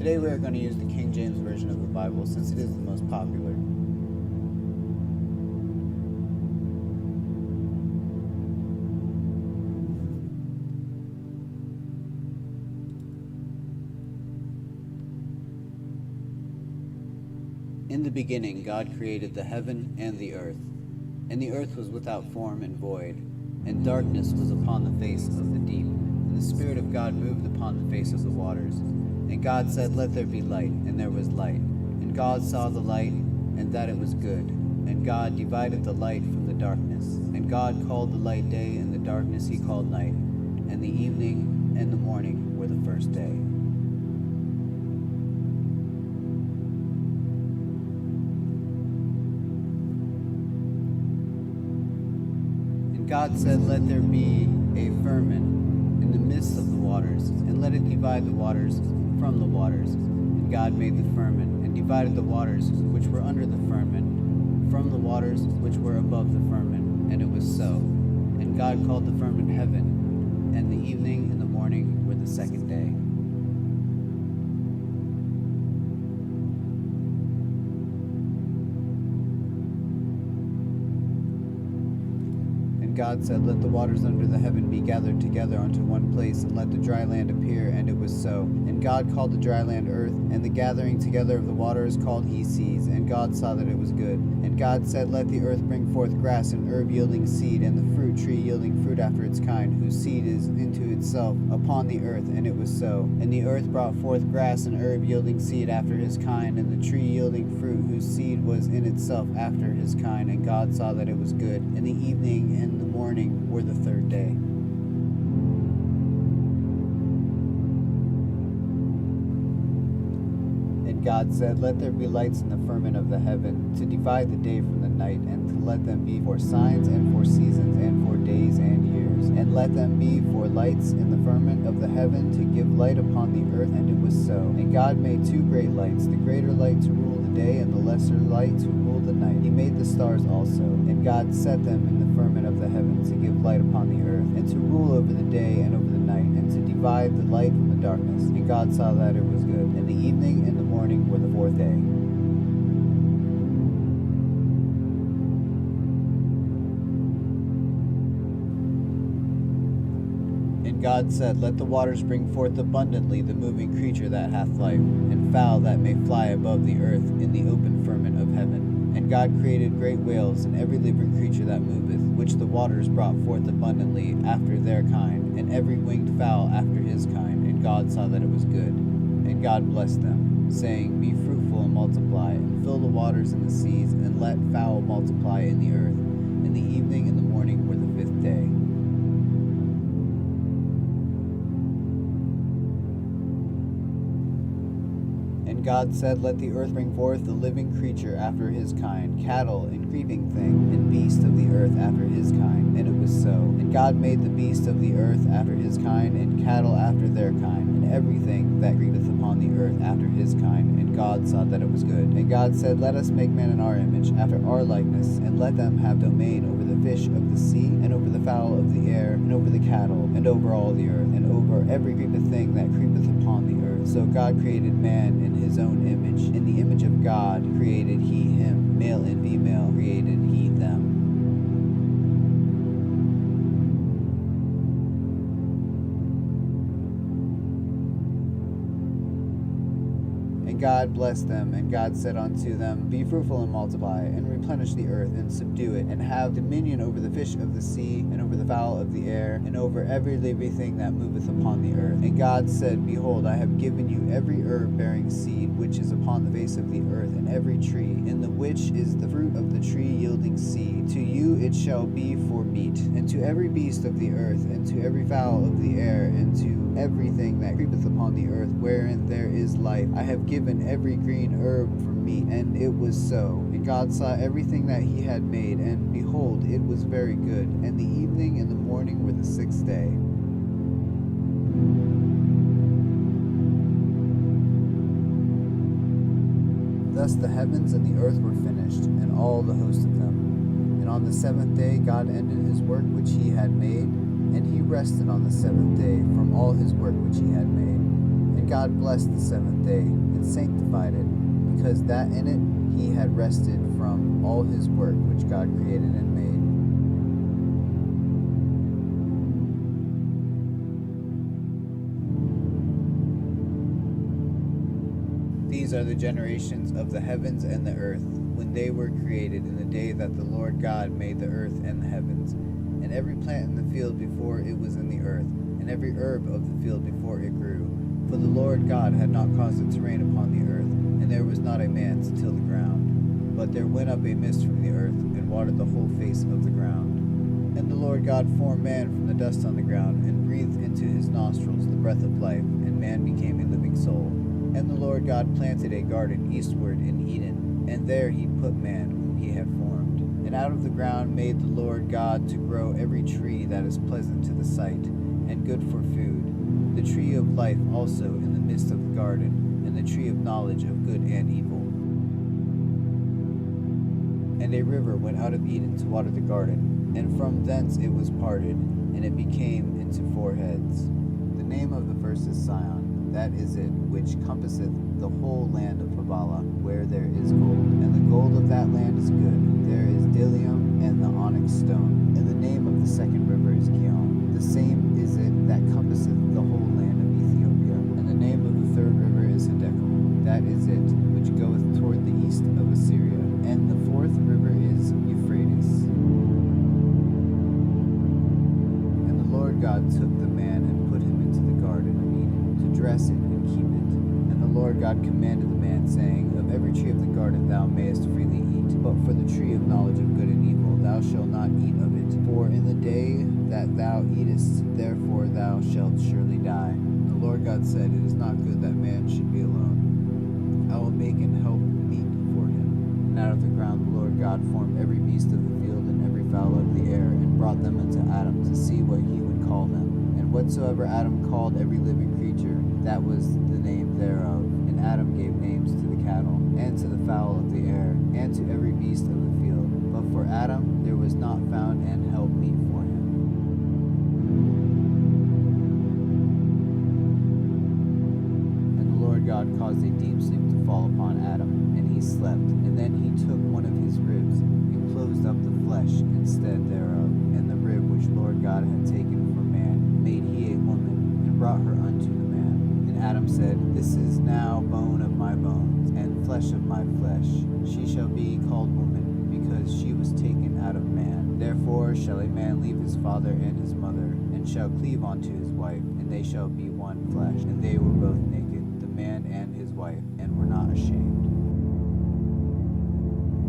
Today we are going to use the King James Version of the Bible since it is the most popular. In the beginning God created the heaven and the the earth was without form and void, and darkness was upon the face of the deep, and the Spirit of God moved upon the face of the waters. And God said, "Let there be light," and there was light. And God saw the light, and that it was good. And God divided the light from the darkness. And God called the light day, and the darkness he called night. And the evening and the morning were the first day. And God said, "Let there be a firmament in the midst of the waters, and let it divide the waters from the waters." And God made the firmament, and divided the waters which were under the firmament from the waters which were above the firmament. And it was so. And God called the firmament heaven, and the evening and the morning were the second day. And God said, "Let the waters under the heaven be gathered together unto one place, and let the dry land appear." And it was so. And God called the dry land earth, and the gathering together of the waters called he seas. And God saw that it was good. And God said, "Let the earth bring forth grass, and herb yielding seed, and the fruit tree yielding fruit after its kind, whose seed is into itself upon the earth." And it was so. And the earth brought forth grass and herb yielding seed after his kind, and the tree yielding fruit, whose seed was in itself after his kind. And God saw that it was good. And the evening and the morning were the third day. And God said, "Let there be lights in the firmament of the heaven, to divide the day from the night, and to let them be for signs and for seasons and for days and years. And let them be for lights in the firmament of the heaven, to give light upon the earth." And it was so. And God made two great lights, the greater light to rule the day, and the lesser light to rule the night. He made the stars also. And God set them in the firmament of the heaven, to give light upon the earth, and to rule over the day and over the night, and to divide the light from the darkness. And God saw that it was good. And the evening and the morning were the fourth day. And God said, "Let the waters bring forth abundantly the moving creature that hath life, and fowl that may fly above the earth in the open firmament of heaven." And God created great whales, and every living creature that moveth, which the waters brought forth abundantly after their kind, and every winged fowl after his kind. And God saw that it was good. And God blessed them, saying, "Be fruitful and multiply, and fill the waters and the seas, and let fowl multiply in the earth." And the evening and the morning were the fifth day. And God said, "Let the earth bring forth the living creature after his kind, cattle and creeping thing, and beast of the earth after his kind." And it was so. And God made the beast of the earth after his kind, and cattle after their kind, and everything that creepeth upon the earth after his kind. And God saw that it was good. And God said, "Let us make man in our image, after our likeness, and let them have domain over the fish of the sea, and over the fowl of the air, and over the cattle, and over all the earth, and over every creeping thing that creepeth upon the earth." So God created man in his own image. In the image of God created he him, male and female created he them. And God blessed them, and God said unto them, "Be fruitful and multiply, and replenish the earth, and subdue it, and have dominion over the fish of the sea, and over the fowl of the air, and over every living thing that moveth upon the earth." And God said, "Behold, I have given you every herb bearing seed which is upon the face of the earth, and every tree, in the which is the fruit of the tree yielding seed. To you it shall be for meat, and to every beast of the earth, and to every fowl of the air, and to everything that creepeth upon the earth, wherein there is life, I have given every green herb for meat." And it was so. And God saw everything that he had made, and behold, it was very good. And the evening and the morning were the sixth day. Thus the heavens and the earth were finished, and all the host of them. And on the seventh day God ended his work which he had made, and he rested on the seventh day from all his work which he had made. And God blessed the seventh day, and sanctified it, because that in it he had rested from all his work which God created and made. These are the generations of the heavens and the earth, when they were created in the day that the Lord God made the earth and the heavens, and every plant in the field before it was in the earth, and every herb of the field before it grew. For the Lord God had not caused it to rain upon the earth, and there was not a man to till the ground. But there went up a mist from the earth, and watered the whole face of the ground. And the Lord God formed man from the dust on the ground, and breathed into his nostrils the breath of life, and man became a living soul. And the Lord God planted a garden eastward in Eden, and there he put man whom he had formed. And out of the ground made the Lord God to grow every tree that is pleasant to the sight, and good for food, the tree of life also in the midst of the garden, and the tree of knowledge of good and evil. And a river went out of Eden to water the garden, and from thence it was parted, and it became into four heads. The name of the first is Sion. That is it which compasseth the whole land of Havilah, where there is gold. And the gold of that land is good. There is bdellium and the onyx stone. And the name of the second river is Gihon. The same is it that compasseth the whole land of Ethiopia. And the name of the third river is Hiddekel. That is it which goeth toward the east of Assyria. And the fourth river is Euphrates. And the Lord God took the man and put him into the garden of Eden, to dress it and keep it. And the Lord God commanded the man, saying, Of every tree of the garden thou mayest freely eat, but for the tree of knowledge of good and evil thou shalt not eat of it. For in the day that thou eatest, therefore thou shalt surely die. The Lord God said, It is not good that man should be alone. I will make an help meet for him. And out of the ground the Lord God formed every beast of the field and every fowl of the air, and brought them unto Adam to see what he would call them. And whatsoever Adam called every living creature, that was the name thereof. And Adam gave names to the cattle, and to the fowl of the air, and to every beast of the field. But for Adam there was not found an help meet for him. And the Lord God caused a deep sleep to fall upon Adam, and he slept. And then he took one of his ribs, and closed up the flesh instead thereof. And the rib which Lord God had taken from man made he a woman, and brought her unto the man. And Adam said, This is now bone of my bones, and flesh of my flesh. She shall be called woman, because she was taken out of man. Therefore shall a man leave his father and his mother, and shall cleave unto his wife, and they shall be one flesh. And they were both naked, the man and his wife, and were not ashamed.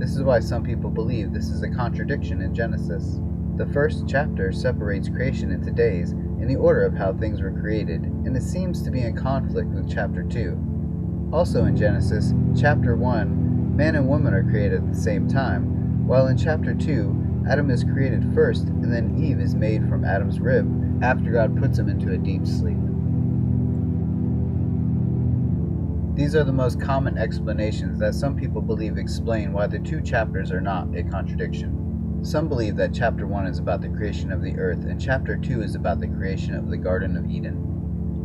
This is why some people believe this is a contradiction in Genesis. The first chapter separates creation into days in the order of how things were created, and it seems to be in conflict with chapter 2. Also in Genesis, chapter 1, man and woman are created at the same time, while in chapter 2, Adam is created first, and then Eve is made from Adam's rib, after God puts him into a deep sleep. These are the most common explanations that some people believe explain why the two chapters are not a contradiction. Some believe that chapter 1 is about the creation of the earth, and chapter 2 is about the creation of the Garden of Eden.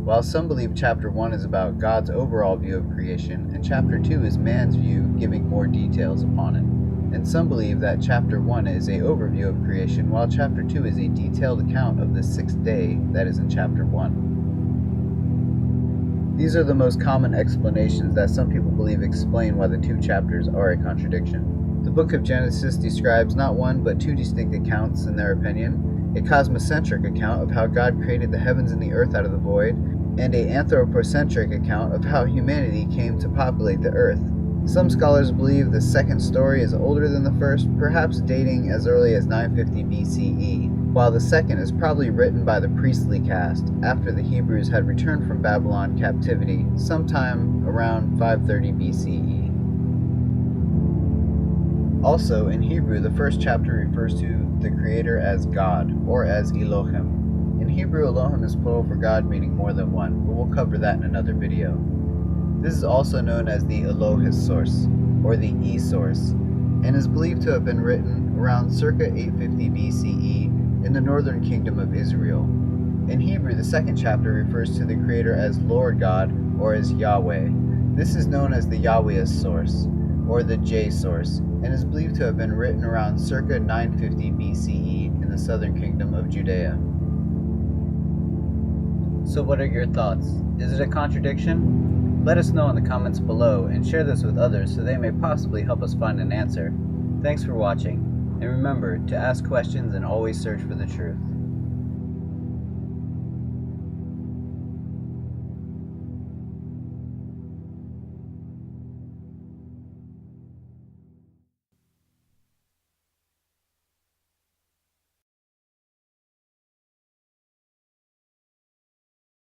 While some believe chapter 1 is about God's overall view of creation, and chapter 2 is man's view, giving more details upon it. And some believe that chapter 1 is an overview of creation, while chapter 2 is a detailed account of the sixth day that is in chapter 1. These are the most common explanations that some people believe explain why the two chapters are a contradiction. The book of Genesis describes not one but two distinct accounts, in their opinion: a cosmocentric account of how God created the heavens and the earth out of the void, and an anthropocentric account of how humanity came to populate the earth. Some scholars believe the second story is older than the first, perhaps dating as early as 950 BCE, while the second is probably written by the priestly caste after the Hebrews had returned from Babylon captivity sometime around 530 BCE. Also, in Hebrew, the first chapter refers to the Creator as God, or as Elohim. In Hebrew, Elohim is plural for God, meaning more than one, but we'll cover that in another video. This is also known as the Elohis source, or the E-source, and is believed to have been written around circa 850 BCE in the northern kingdom of Israel. In Hebrew, the second chapter refers to the Creator as Lord God, or as Yahweh. This is known as the Yahweh source, or the J source, and is believed to have been written around circa 950 BCE in the southern kingdom of Judea. So what are your thoughts? Is it a contradiction? Let us know in the comments below and share this with others so they may possibly help us find an answer. Thanks for watching, and remember to ask questions and always search for the truth.